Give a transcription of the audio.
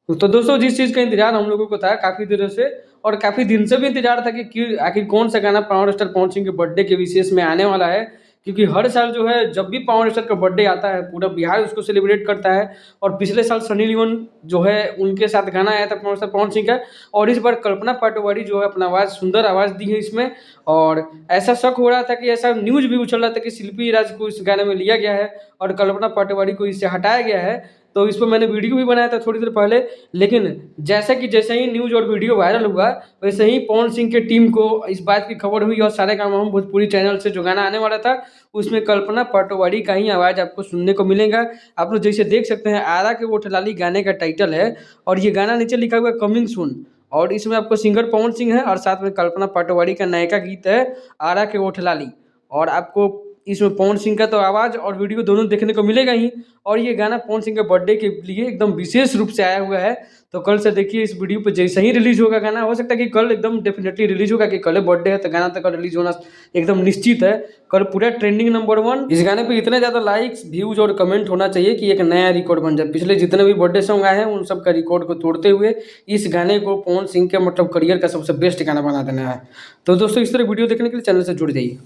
तो दोस्तों जिस चीज़ का इंतज़ार हम लोगों को था काफ़ी दिनों से और काफ़ी दिन से भी इंतज़ार था कि आखिर कौन सा गाना पावर स्टार पवन सिंह के बर्थडे के विशेष में आने वाला है। क्योंकि हर साल जो है जब भी पावर स्टार का बर्थडे आता है पूरा बिहार उसको सेलिब्रेट करता है। और पिछले साल सनी लियोन जो है उनके साथ गाना आया था पावर स्टार पवन सिंह का। और इस बार कल्पना पाटोवारी जो है अपना आवाज़ सुंदर आवाज़ दी है इसमें। और ऐसा शक हो रहा था कि ऐसा न्यूज़ भी उछल रहा था कि शिल्पी राज को इस गाने में लिया गया है और कल्पना पाटोवारी को इससे हटाया गया है। तो इस पर मैंने वीडियो भी बनाया था थोड़ी देर पहले। लेकिन जैसे ही न्यूज़ और वीडियो वायरल हुआ वैसे ही पवन सिंह के टीम को इस बात की खबर हुई और सारे काम हम भोजपुरी चैनल से जो गाना आने वाला था उसमें कल्पना पाटोवारी का ही आवाज़ आपको सुनने को मिलेगा। आप लोग जैसे देख सकते हैं आरा के ओठ लाली गाने का टाइटल है। और ये गाना नीचे लिखा हुआ है कमिंग सून। और इसमें आपको सिंगर पवन सिंह है और साथ में कल्पना पाटोवारी का नयका गीत है आरा के ओठ लाली। और आपको इसमें पवन सिंह का तो आवाज़ और वीडियो दोनों देखने को मिलेगा ही। और ये गाना पवन सिंह के बर्थडे के लिए एकदम विशेष रूप से आया हुआ है। तो कल से देखिए इस वीडियो पे जैसे ही रिलीज होगा गाना हो सकता है कि कल एकदम डेफिनेटली रिलीज होगा कि कल बर्थडे है तो गाना तो कल रिलीज होना एकदम निश्चित है। कल पूरा ट्रेंडिंग नंबर 1 इस गाने पे इतने ज़्यादा लाइक्स व्यूज और कमेंट होना चाहिए कि एक नया रिकॉर्ड बन जाए। पिछले जितने भी बर्थडे सॉन्ग आए हैं उन सब का रिकॉर्ड को तोड़ते हुए इस गाने को पवन सिंह के मतलब करियर का सबसे बेस्ट गाना बना देना है। तो दोस्तों इस तरह वीडियो देखने के लिए चैनल से जुड़ जाइए।